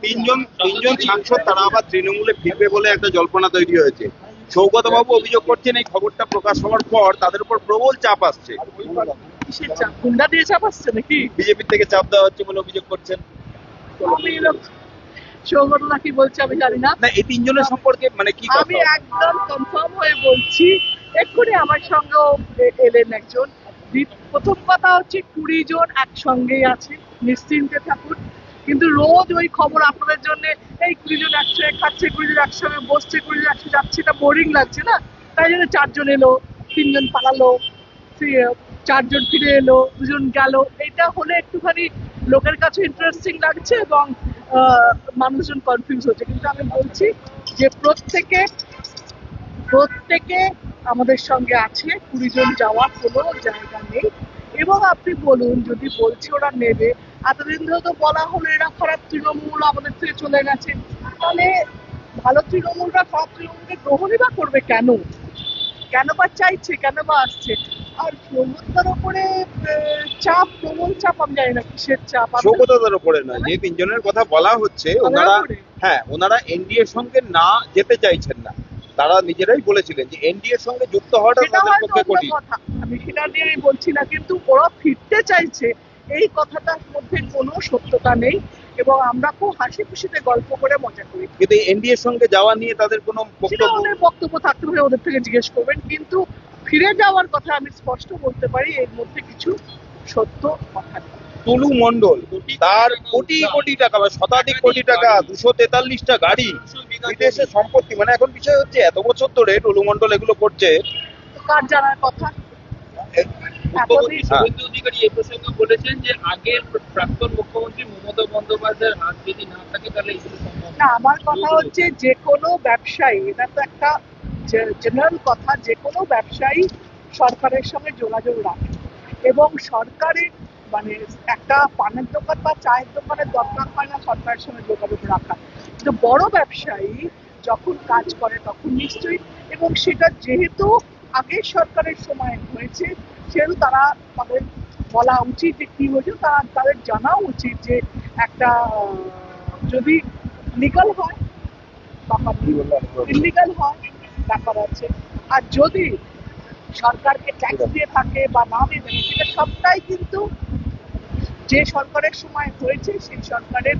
তিনজন সাংসদ তারা আবার তৃণমূলে ফিরবে বলে একটা জল্পনা তৈরি হয়েছে। সৌগত বাবু অভিযোগ করছেন এই খবরটা প্রকাশ হওয়ার পর তাদের উপর প্রবল চাপ আসছে, কিসের চাপ? গুন্ডা দিয়ে চাপ আসছে নাকি? বিজেপি থেকে চাপ দেওয়া হচ্ছে বলে অভিযোগ করছেন। আমি সৌগতদা কি বলছে আমি জানি না। না, এই তিনজনের সম্পর্কে মানে কি আমি একদম কনফার্ম হয়ে বলছি, এক্ষুনি আমার সঙ্গেও এলেন একজন। প্রথম কথা হচ্ছে 20 জন একসঙ্গেই আছে, নিশ্চিন্তে থাকুন। কিন্তু রোজ ওই খবর আপনাদের জন্য, এই 20 জন একসঙ্গে খাচ্ছে, 20 জন একসঙ্গে বসছে, 20 জন একসঙ্গে যাচ্ছে, এটা বোরিং লাগছে না? তাই জন্য 4 জন এলো, 3 জন পালালো, 4 জন ফিরে এলো, 2 জন গেল। এটা হলে একটুখানি লোকের কাছে ইন্টারেস্টিং লাগছে এবং মানুষজন কনফিউজ হচ্ছে। কিন্তু আমি বলছি যে প্রত্যেকে আমাদের সঙ্গে আছে, 20 জন যাওয়ার কোনো জায়গা নেই। এবং আপনি বলুন, যদি বলছে ওরা নেবে, এতদিন ধরে তো বলা হলো এরা খারাপ তৃণমূল আমাদের থেকে চলে গেছে, তাহলে ভালো তৃণমূলরা খারাপ তৃণমূলকে গ্রহণই বা করবে কেন? কেন বা চাইছে, কেন বা আসছে? আর সৌগতদার উপরে চাপ, প্রবল চাপ, আমি জানি না কিসের চাপ। সৌগতদার উপরে নয়, যে তিনজনের কথা বলা হচ্ছে ওনারা এনডিএর সঙ্গে না যেতে চাইছেন না। তারা নিজেরাই বলেছিলেন যে এনডিএর সঙ্গে যুক্ত হওয়াটা তাদের পক্ষে কঠিন। আমি সেটা নিয়ে বলছি না, কিন্তু ওরা ফিরতে চাইছে এই কথাটার মধ্যে কোনো সত্যতা নেই। এবং আমরা খুব হাসি খুশিতে গল্প করে মজা করি। কিন্তু এনডিএর সঙ্গে যাওয়া নিয়ে তাদের কোনো বক্তব্য থাকতে পারে, ওদের থেকে জিজ্ঞেস করবেন। কিন্তু ফিরে যাওয়ার কথা আমি স্পষ্ট বলতে পারি, এর মধ্যে কিছু সত্য কথা নেই। টুলু মন্ডল তার কোটি কোটি টাকা বা শতাধিক কোটি টাকা, 243টা গাড়ি, বিদেশে সম্পত্তি, মানে এখন বিষয় হচ্ছে এত বছর ধরে টুলু মন্ডল এগুলো করছে। কার জানার কথা? শুভেন্দু অধিকারী এই প্রসঙ্গে বলেছেন যে আগের প্রাক্তন মুখ্যমন্ত্রী মমতা বন্দ্যোপাধ্যায়ের হাত যদি না থাকে তাহলে এগুলো সম্ভব না। আমার কথা হচ্ছে যে কোনো ব্যবসায়ী, এটা তো একটা জেনারেল কথা, যে কোনো ব্যবসায়ী সরকারের সঙ্গে যোগাযোগ রাখে এবং সরকারের মানে একটা পানের দোকান বা চায়ের দোকানের দরকার হয় না সরকারের সঙ্গে যোগাযোগ রাখা। কিন্তু বড় ব্যবসায়ী যখন কাজ করে তখন নিশ্চয়ই, এবং সেটা যেহেতু আগের সরকারের সময় হয়েছে সেহেতু তাদের বলা উচিত যে কি হয়েছে, তাদের জানা উচিত যে একটা যদি লিগাল হয় ব্যাপার, ইলিগাল হয় ব্যাপার আছে। আর যদি সরকারকে ট্যাক্স দিয়ে থাকে বা না দিয়ে থাকে, সেটা সবটাই কিন্তু যে সরকারের সময় হয়েছে সেই সরকারের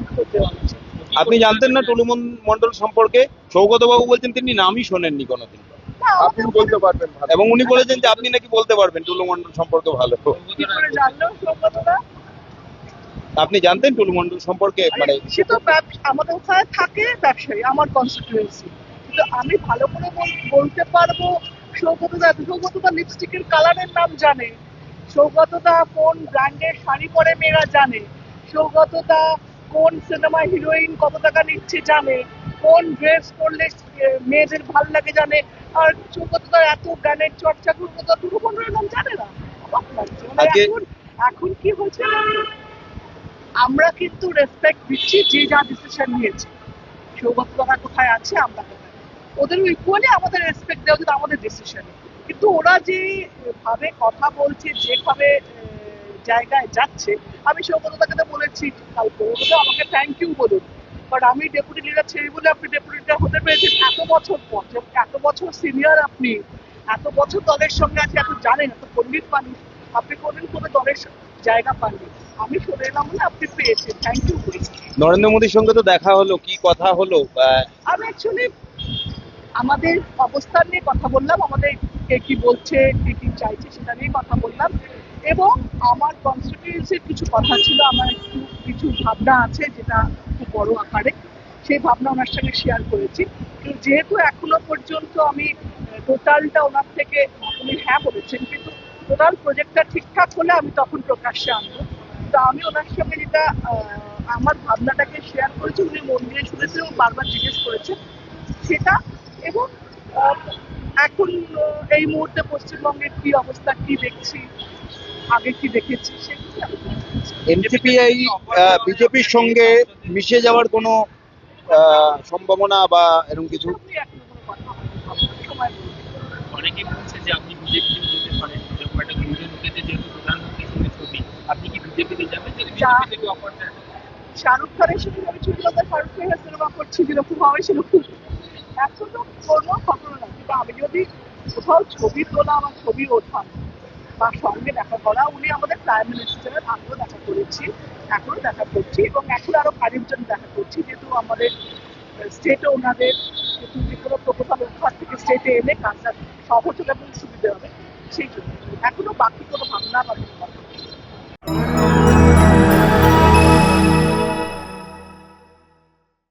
উত্তর দেওয়া উচিত। আপনি জানতেন না টুলু মন্ডল সম্পর্কে? সৌগত বাবু বলছেন তিনি নামই শোনেননি কোনোদিন। আপনি বলতে পারবেন, এবং উনি বলেছেন যে আপনি নাকি বলতে পারবেন টুলু মন্ডল সম্পর্কে ভালো। জানলো সৌগতদা? আপনি জানতেন টুলু মন্ডল সম্পর্কে? মানে সে তো আমাদের ওখানে থাকে ব্যবসায়ী, আমার কনস্টিটিউয়েন্সি, কিন্তু আমি ভালো করে বলতে পারবো সৌগতদা লিপস্টিকের কালারের নাম জানে, সৌগতদা কোন ব্র্যান্ডের শাড়ি পরে মেয়েরা জানে, সৌগতদা কোন সিনেমা হিরোইন কত টাকা নিচ্ছে জানে, কোন ড্রেস পরলে মেয়েদের ভাল লাগে জানে। আর সৌগতদা এত গানের চর্চা করবো, টুলু মন্ডলের নাম জানে না? এখন কি হচ্ছে, আমরা কিন্তু রেসপেক্ট দিচ্ছি যে যা ডিসিশন নিয়েছে। সৌগতদা কোথায় আছে, আমরা কোথায়, ওদের ইকুয়ালি আমাদের রেসপেক্ট দেওয়া উচিত আমাদের ডিসিশনে। কিন্তু ওরা যে ভাবে কথা বলছে, যেভাবে জায়গায় যাচ্ছে, আমি সৌগতদাকে তো বলেছি কালকে, ওরা আমাকে থ্যাংক ইউ বলুন, বাট আমি ডেপুটি লিডার ছেড়ে বলে আপনি ডেপুটি লিডার হতে পেরেছেন এত বছর পর, এত বছর সিনিয়র আপনি, এত বছর দলের সঙ্গে আছে, এত জানেন, এত পণ্ডিত মানুষ, আপনি কোনদিন কোনো দলের জায়গা পাননি। আমি সরে এলাম বলে আপনি পেয়েছেন, থ্যাংক ইউ বলি। নরেন্দ্র মোদীর সঙ্গে তো দেখা হলো, কি কথা হলো? আমি অ্যাকচুয়ালি আমাদের অবস্থান নিয়ে কথা বললাম, আমাদের কে কি বলছে, কে কি চাইছে সেটা নিয়ে কথা বললাম, এবং আমার কনস্টিটিউয়েন্সির কিছু কথা ছিল, আমার কিছু ভাবনা আছে যেটা খুব বড় আকারে, সেই ভাবনা ওনার সঙ্গে শেয়ার করেছি। কিন্তু যেহেতু এখনো পর্যন্ত আমি টোটালটা ওনার থেকে, উনি হ্যাঁ বলেছেন, কিন্তু টোটাল প্রজেক্টটা ঠিকঠাক হলে আমি তখন প্রকাশ্যে আনবো। তো আমি ওনার সঙ্গে যেটা আমার ভাবনাটাকে শেয়ার করেছি, উনি মন দিয়ে শুনেছেন এবং বারবার জিজ্ঞেস করেছেন সেটা। এবং এখন এই মুহূর্তে পশ্চিমবঙ্গের কি অবস্থা, কি দেখছি, আগে কি দেখেছি, সেগুলো এনসিপিআই বিজেপির সঙ্গে মিশে যাওয়ার কোনো সম্ভাবনা বা এরকম কিছু? অনেকে বলছে যে আপনি বিজেপিতে যেতে পারেন, যখন একটা গুঞ্জন উঠেছে যেহেতু প্রধানমন্ত্রীর সঙ্গে ছবি, আপনি কি বিজেপিতে যাবেন? যদি বিজেপি থেকে অফার দেন? শাহরুখ খানের সাথে আমি ছোটবেলায় শাহরুখ খানের সিনেমা করছি যেরকম হবে সেরকম এখনো কোনো খবর না। কিন্তু আমি যদি কোথাও ছবি তোলা বা ছবি ওঠা বা সঙ্গে দেখা করা, উনি আমাদের প্রাইম মিনিস্টার, আমিও দেখা করেছি, এখনো দেখা করছি এবং এখন আরো কাজের জন্য দেখা করছি, যেহেতু আমাদের স্টেটে ওনাদের যেহেতু যে কোনো প্রকল্প ওখান থেকে স্টেটে এলে কাজটা সহজ হবে এবং সুবিধা হবে, সেই জন্য এখনো বাকি কোনো ভাবনা বা কোনো কথা